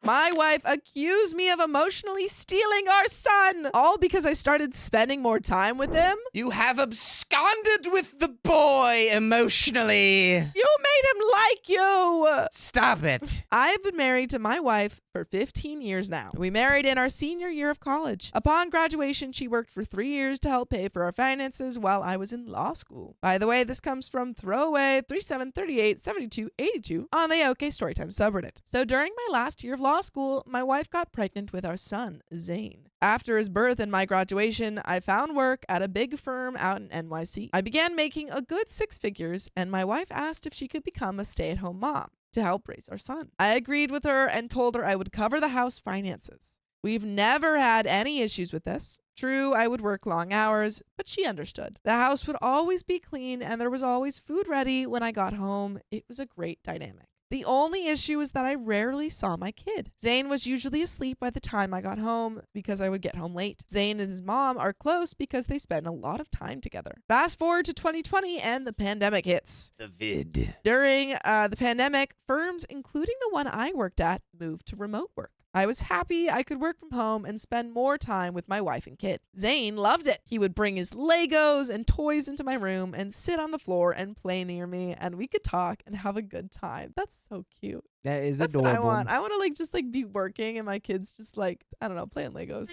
My wife accused me of emotionally stealing our son, all because I started spending more time with him. You have absconded with the boy emotionally. You made him like you. Stop it. I've been married to my wife for 15 years now. We married in our senior year of college. Upon graduation, she worked for 3 years to help pay for our finances while I was in law school. By the way, this comes from throwaway 37387282 on the OK Storytime subreddit. So during my last year of law school, my wife got pregnant with our son, Zane. After his birth and my graduation, I found work at a big firm out in NYC. I began making a good 6 figures, and my wife asked if she could become a stay-at-home mom to help raise our son. I agreed with her and told her I would cover the house finances. We've never had any issues with this. True, I would work long hours, but she understood. The house would always be clean and there was always food ready when I got home. It was a great dynamic. The only issue is that I rarely saw my kid. Zane was usually asleep by the time I got home because I would get home late. Zane and his mom are close because they spend a lot of time together. Fast forward to 2020 and the pandemic hits. The vid. During the pandemic, firms, including the one I worked at, moved to remote work. I was happy I could work from home and spend more time with my wife and kid. Zane loved it. He would bring his Legos and toys into my room and sit on the floor and play near me, and we could talk and have a good time. That's so cute. That is That's adorable. what I want. I want to just be working and my kids just I don't know, playing Legos.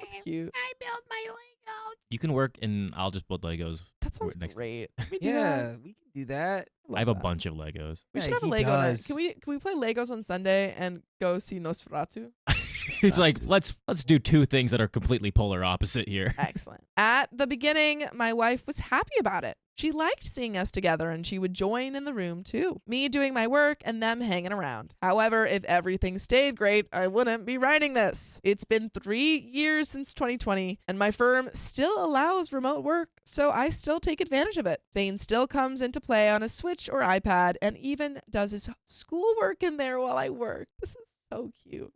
That's cute. I built my Legos. You can work and I'll just build Legos. That sounds next- great. Can we do Yeah, that? we can do that. I have a that. bunch of Legos. We should Yeah, have a he Lego night. does. Can we play Legos on Sunday and go see Nosferatu? It's like let's do two things that are completely polar opposite here. Excellent. At the beginning, my wife was happy about it. She liked seeing us together and she would join in the room too. Me doing my work and them hanging around. However, if everything stayed great, I wouldn't be writing this. It's been 3 years since 2020 and my firm still allows remote work, so I still take advantage of it. Zane still comes into play on a Switch or iPad and even does his schoolwork in there while I work. This is so cute.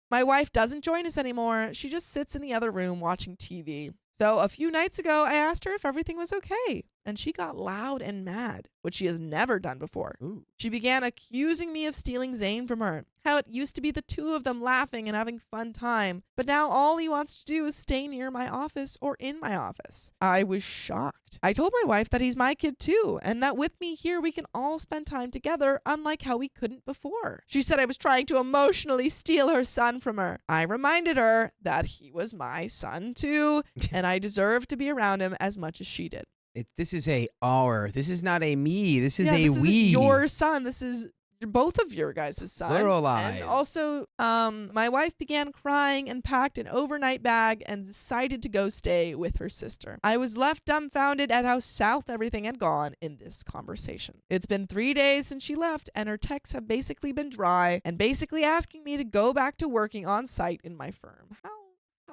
My wife doesn't join us anymore. She just sits in the other room watching TV. So a few nights ago, I asked her if everything was okay, and she got loud and mad, which she has never done before. Ooh. She began accusing me of stealing Zane from her, how it used to be the two of them laughing and having fun time, but now all he wants to do is stay near my office or in my office. I was shocked. I told my wife that he's my kid too, and that with me here we can all spend time together, unlike how we couldn't before. She said I was trying to emotionally steal her son from her. I reminded her that he was my son too, and I deserved to be around him as much as she did. This is a our. This is not a me. This is Yeah, a this we. isn't your son. This is both of your guys' son. Pluralized. And also, my wife began crying and packed an overnight bag and decided to go stay with her sister. I was left dumbfounded at how south everything had gone in this conversation. It's been 3 days since she left, and her texts have basically been dry and basically asking me to go back to working on site in my firm. How?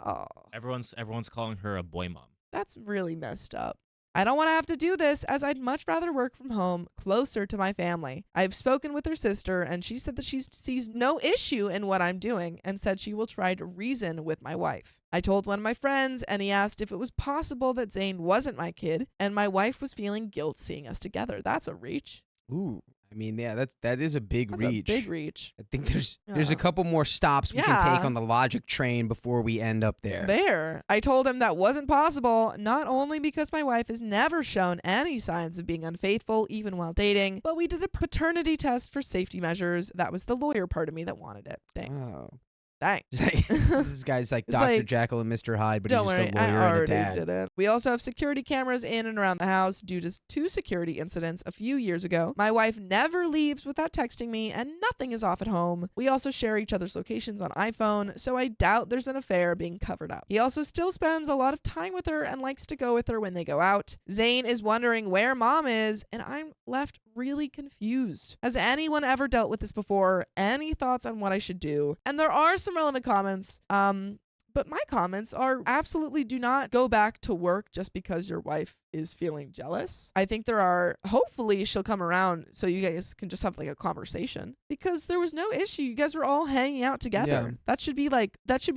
Oh, Everyone's calling her a boy mom. that's really messed up. I don't want to have to do this, as I'd much rather work from home, closer to my family. I've spoken with her sister, and she said that she sees no issue in what I'm doing and said she will try to reason with my wife. I told one of my friends, and he asked if it was possible that Zane wasn't my kid, and my wife was feeling guilt seeing us together. That's a reach. Ooh. I mean, yeah, that is a big That's reach. a big reach. I think there's Yeah. a couple more stops we can Yeah. take on the logic train before we end up there. I told him that wasn't possible, not only because my wife has never shown any signs of being unfaithful, even while dating, but we did a paternity test for safety measures. That was the lawyer part of me that wanted it. Dang. Oh. Dang. This guy's like It's Dr. like, Jekyll and Mr. Hyde, but he's Don't just worry, a I lawyer and a already dad. did it. We also have security cameras in and around the house due to 2 security incidents a few years ago. My wife never leaves without texting me, and nothing is off at home. We also share each other's locations on iPhone, so I doubt there's an affair being covered up. He also still spends a lot of time with her and likes to go with her when they go out. Zane is wondering where mom is, and I'm left really confused. Has anyone ever dealt with this before? Any thoughts on what I should do? And there are some relevant comments. But my comments are absolutely do not go back to work just because your wife is feeling jealous. I think hopefully she'll come around so you guys can just have like a conversation, because there was no issue. You guys were all hanging out together. Yeah. That should be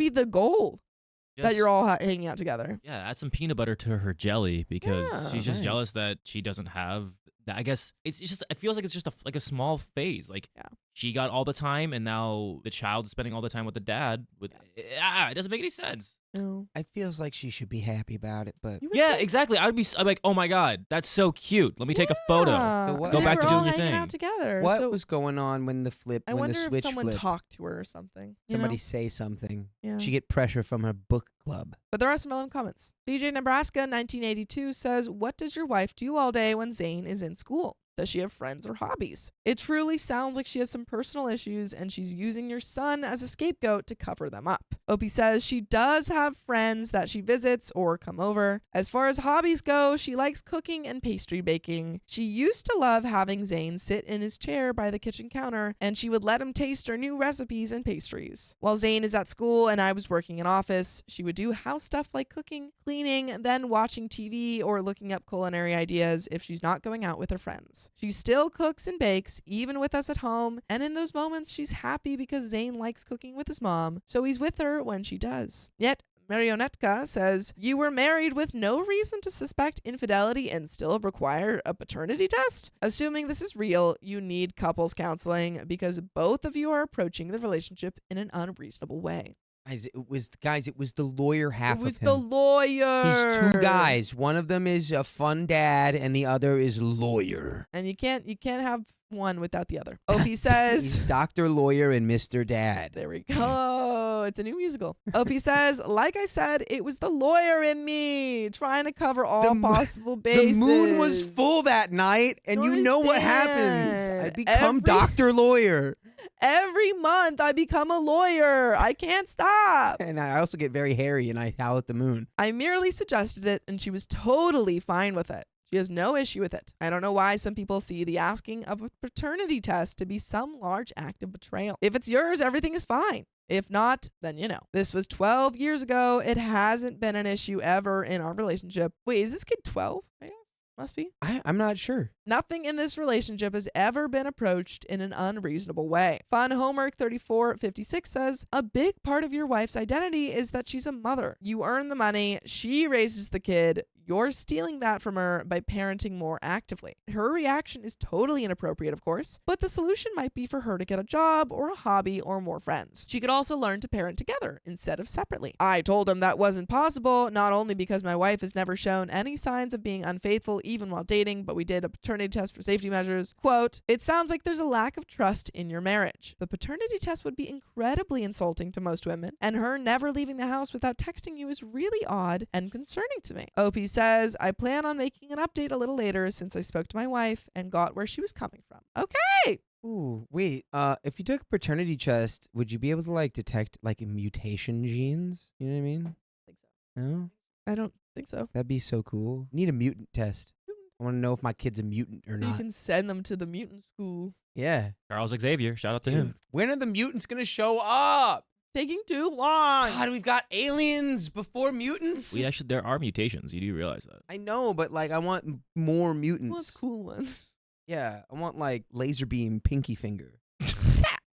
the goal, that you're all hanging out together. Yeah, add some peanut butter to her jelly because Yeah, she's just right. jealous that she doesn't have I guess it's just, it feels like it's just like a small phase. Like, Yeah. she got all the time, and now the child is spending all the time with the dad. It doesn't make any sense. No. It feels like she should be happy about it, but You would Yeah, think. exactly. I'm like, oh my god, that's so cute. Let me take a photo. Yeah. Go And they back to were doing all your hanging thing. out together. what so was going on when the I when wonder the if switch someone flipped? talked to her or something. you Somebody know? say something. Yeah. She get pressure from her book club. But there are some relevant comments. DJ Nebraska 1982 says, "What does your wife do all day when Zane is in school? Does she have friends or hobbies? It truly sounds like she has some personal issues and she's using your son as a scapegoat to cover them up." Opie says she does have friends that she visits or come over. As far as hobbies go, she likes cooking and pastry baking. She used to love having Zane sit in his chair by the kitchen counter and she would let him taste her new recipes and pastries. While Zane is at school and I was working in office, she would do house stuff like cooking, cleaning, then watching TV or looking up culinary ideas if she's not going out with her friends. She still cooks and bakes, even with us at home, and in those moments, she's happy because Zane likes cooking with his mom, so he's with her when she does. Yet, Marionetka says, "You were married with no reason to suspect infidelity and still require a paternity test? Assuming this is real, you need couples counseling because both of you are approaching the relationship in an unreasonable way." Guys, it was the lawyer half With of him. the lawyer. He's two guys. One of them is a fun dad, and the other is lawyer. And you can't have one without the other. Opie says, He's Dr. Lawyer and Mr. Dad. there we go. It's a new musical. Opie says, "Like I said, it was the lawyer in me trying to cover all The mo- possible bases. The moon was full that night, and you know what happens. I Understand. become Every- Dr. Lawyer. Every month I become a lawyer. I can't stop." And I also get very hairy, and I howl at the moon. I merely suggested it, and she was totally fine with it. She has no issue with it. I don't know why some people see the asking of a paternity test to be some large act of betrayal. If it's yours, everything is fine. If not, then you know. This was 12 years ago. It hasn't been an issue ever in our relationship. Wait, is this kid 12? I guess. Must be. I'm not sure. Nothing in this relationship has ever been approached in an unreasonable way. Fun Homework 3456 says, "A big part of your wife's identity is that she's a mother. You earn the money, she raises the kid. You're stealing that from her by parenting more actively." Her reaction is totally inappropriate, of course, but the solution might be for her to get a job or a hobby or more friends. She could also learn to parent together instead of separately. I told him that wasn't possible, not only because my wife has never shown any signs of being unfaithful even while dating, but we did a paternity test for safety measures. Quote, "It sounds like there's a lack of trust in your marriage. The paternity test would be incredibly insulting to most women, and her never leaving the house without texting you is really odd and concerning to me." Opie says, "I plan on making an update a little later since I spoke to my wife and got where she was coming from." Okay. Ooh, wait. If you took a paternity test, would you be able to like detect like mutation genes? You know what I mean? I think so. No, I don't think so. that'd be so cool. Need a mutant test. I want to know if my kid's a mutant or So you not. can send them to the mutant school. Yeah. Charles Xavier, shout out to him. Dude, when are the mutants gonna show up? Taking too long. God, we've got aliens before mutants. There are mutations. You do realize that. I know, but like, I want more mutants. What's cool ones? Yeah, I want like laser beam, pinky finger.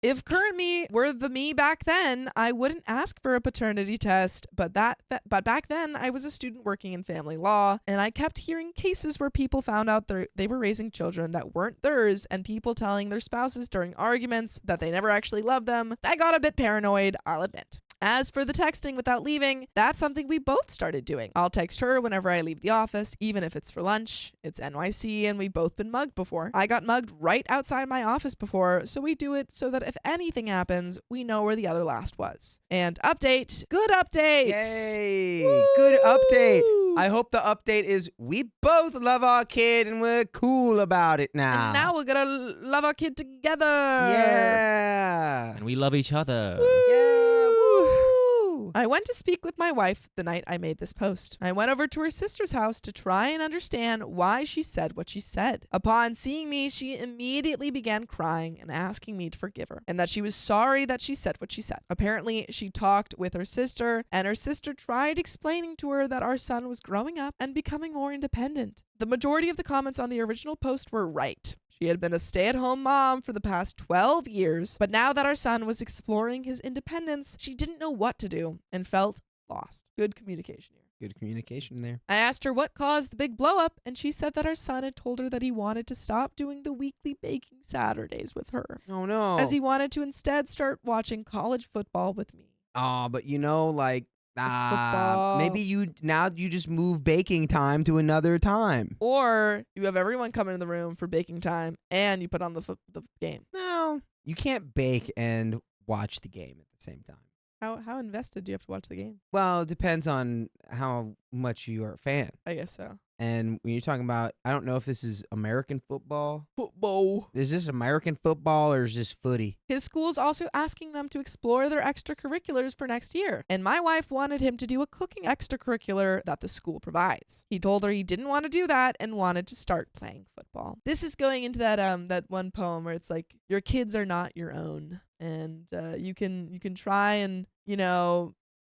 If current me were the me back then, I wouldn't ask for a paternity test, but but back then I was a student working in family law, and I kept hearing cases where people found out they were raising children that weren't theirs, and people telling their spouses during arguments that they never actually loved them. I got a bit paranoid, I'll admit. As for the texting without leaving, that's something we both started doing. I'll text her whenever I leave the office, even if it's for lunch. It's NYC and we've both been mugged before. I got mugged right outside my office before, so we do it so that if anything happens, we know where the other last was. And update, good update. Yay! Woo! Good update. I hope the update is we both love our kid and we're cool about it now. And now we're gonna love our kid together. Yeah. And we love each other. Yeah. Woo. I went to speak with my wife the night I made this post. I went over to her sister's house to try and understand why she said what she said. Upon seeing me, she immediately began crying and asking me to forgive her, and that she was sorry that she said what she said. Apparently, she talked with her sister, and her sister tried explaining to her that our son was growing up and becoming more independent. The majority of the comments on the original post were right. She had been a stay-at-home mom for the past 12 years, but now that our son was exploring his independence, she didn't know what to do and felt lost. Good communication here. Good communication there. I asked her what caused the big blow up, and she said that our son had told her that he wanted to stop doing the weekly baking Saturdays with her, Oh no. as he wanted to instead start watching college football with me. But you know, like, football. maybe you just move baking time to another time. Or you have everyone come into the room for baking time, and you put on the game. No, you can't bake and watch the game at the same time. How invested do you have to watch the game? Well, it depends on how much you are a fan. I guess so. And when you're talking about, I don't know if this is American football. Football. Is this American football or is this footy? His school's also asking them to explore their extracurriculars for next year. And my wife wanted him to do a cooking extracurricular that the school provides. He told her he didn't want to do that and wanted to start playing football. This is going into that one poem where it's like, your kids are not your own. And you can try and,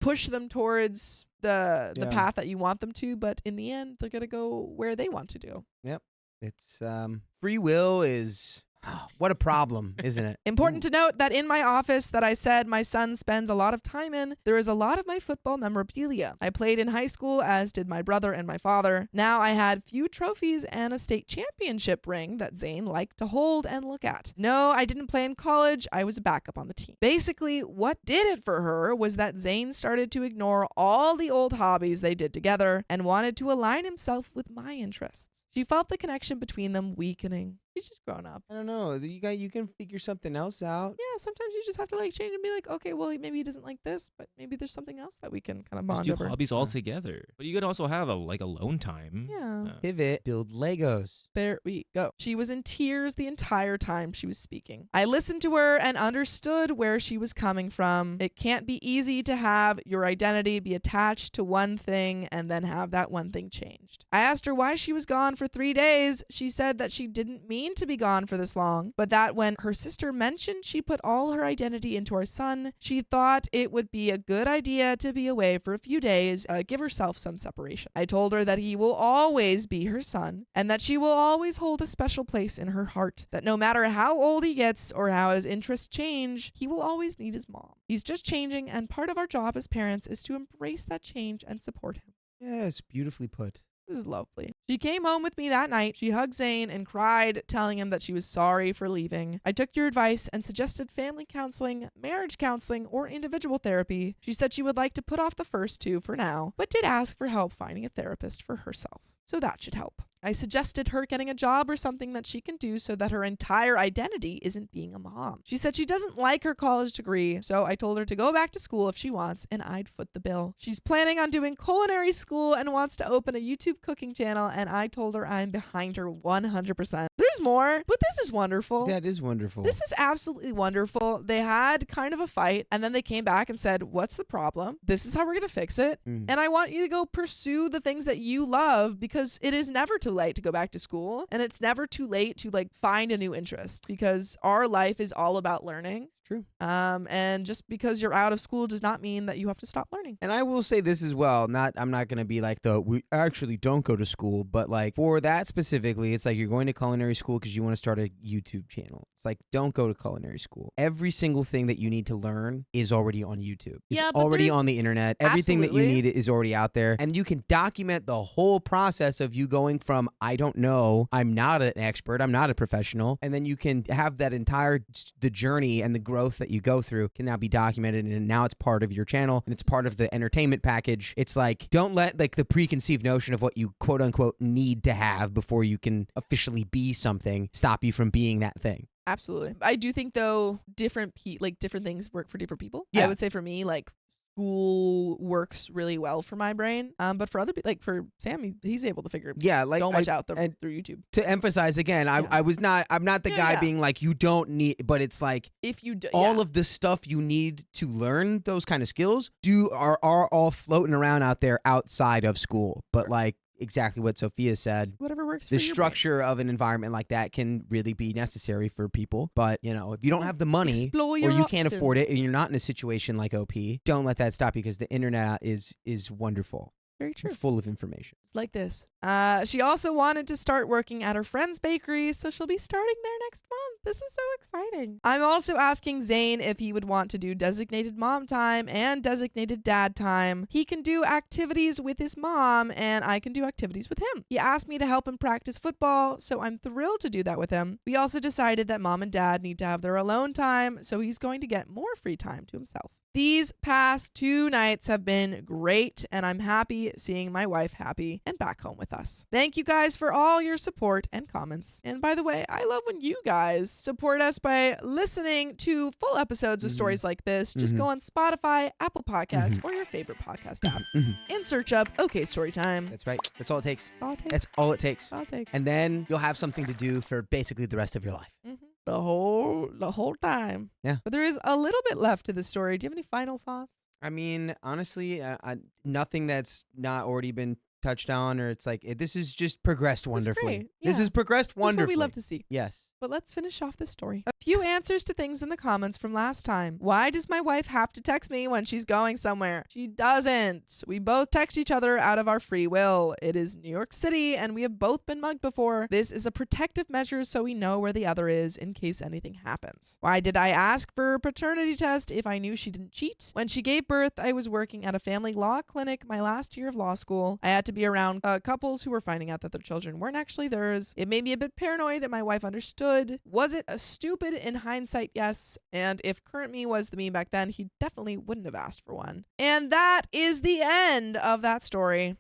push them towards the path that you want them to, but in the end, they're going to go where they want to do. Yep. It's free will is what a problem, isn't it? Important to note that in my office that I said my son spends a lot of time in, there is a lot of my football memorabilia. I played in high school, as did my brother and my father. Now I had few trophies and a state championship ring that Zane liked to hold and look at. No, I didn't play in college. I was a backup on the team. Basically, what did it for her was that Zane started to ignore all the old hobbies they did together and wanted to align himself with my interests. She felt the connection between them weakening. He's just grown up. I don't know. You can figure something else out. Yeah, sometimes you just have to change and be like, okay, well, maybe he doesn't like this, but maybe there's something else that we can kind of bond Just do over. hobbies all together. But you could also have a alone time. Yeah. Pivot, build Legos. There we go. She was in tears the entire time she was speaking. I listened to her and understood where she was coming from. It can't be easy to have your identity be attached to one thing and then have that one thing changed. I asked her why she was gone for 3 days. She said that she didn't mean to be gone for this long, but that when her sister mentioned she put all her identity into our son, she thought it would be a good idea to be away for a few days, give herself some separation. I told her that he will always be her son and that she will always hold a special place in her heart, that no matter how old he gets or how his interests change, he will always need his mom. He's just changing, and part of our job as parents is to embrace that change and support him. Yes, beautifully put. This is lovely. She came home with me that night. She hugged Zane and cried, telling him that she was sorry for leaving. I took your advice and suggested family counseling, marriage counseling, or individual therapy. She said she would like to put off the first two for now, but did ask for help finding a therapist for herself. So that should help. I suggested her getting a job or something that she can do so that her entire identity isn't being a mom. She said she doesn't like her college degree, so I told her to go back to school if she wants, and I'd foot the bill. She's planning on doing culinary school and wants to open a YouTube cooking channel, and I told her I'm behind her 100%. There's more, but this is wonderful. That is wonderful. This is absolutely wonderful. They had kind of a fight, and then they came back and said, what's the problem? This is how we're going to fix it. And I want you to go pursue the things that you love, because it is never too late to go back to school, and it's never too late to find a new interest, because our life is all about learning. True. And just because you're out of school does not mean that you have to stop learning. And I will say this as well. I'm not going to be we actually don't go to school, but for that specifically, it's you're going to culinary school because you want to start a YouTube channel. It's don't go to culinary school. Every single thing that you need to learn is already on YouTube. It's already on the internet. Everything that you need is already out there. And you can document the whole process of you going from, I don't know, I'm not an expert, I'm not a professional. And then you can have that the journey and the growth that you go through can now be documented, and now it's part of your channel and it's part of the entertainment package. It's don't let the preconceived notion of what you quote unquote need to have before you can officially be something stop you from being that thing. Absolutely. I do think though different things work for different people. Yeah. I would say for me school works really well for my brain. But for other people, for Sam, he's able to figure so much out through YouTube. To emphasize again, I'm not the guy being you don't need, but it's if you do, all of the stuff you need to learn those kind of skills are all floating around out there outside of school. But exactly what Sophia said. Whatever works for the your brain. structure of an environment like that can really be necessary for people. But, if you don't have the money or you can't afford it and you're not in a situation like OP, don't let that stop you, because the internet is wonderful. Very true. Full of information. It's like this. She also wanted to start working at her friend's bakery, so she'll be starting there next month. This is so exciting. I'm also asking Zane if he would want to do designated mom time and designated dad time. He can do activities with his mom, and I can do activities with him. He asked me to help him practice football, so I'm thrilled to do that with him. We also decided that mom and dad need to have their alone time, so he's going to get more free time to himself. These past 2 nights have been great, and I'm happy seeing my wife happy and back home with us. Thank you guys for all your support and comments. And by the way, I love when you guys support us by listening to full episodes of stories like this. Just go on Spotify, Apple Podcasts, or your favorite podcast app and search up OK Storytime. That's right. That's all it takes. All it takes. That's all it takes. All it takes. And then you'll have something to do for basically the rest of your life. The whole time. Yeah. But there is a little bit left to the story. Do you have any final thoughts? I mean, honestly, nothing that's not already been touched on, or it's like this is just progressed wonderfully. Great. This Yeah. has progressed wonderfully. That's what we love to see. Yes. But let's finish off the story. A few answers to things in the comments from last time. Why does my wife have to text me when she's going somewhere? She doesn't. We both text each other out of our free will. It is New York City, and we have both been mugged before. This is a protective measure so we know where the other is in case anything happens. Why did I ask for a paternity test if I knew she didn't cheat? When she gave birth, I was working at a family law clinic my last year of law school. I had to be around couples who were finding out that their children weren't actually theirs. It made me a bit paranoid, and my wife understood. Was it a stupid in hindsight? Yes. And if current me was the me back then, he definitely wouldn't have asked for one. And that is the end of that story.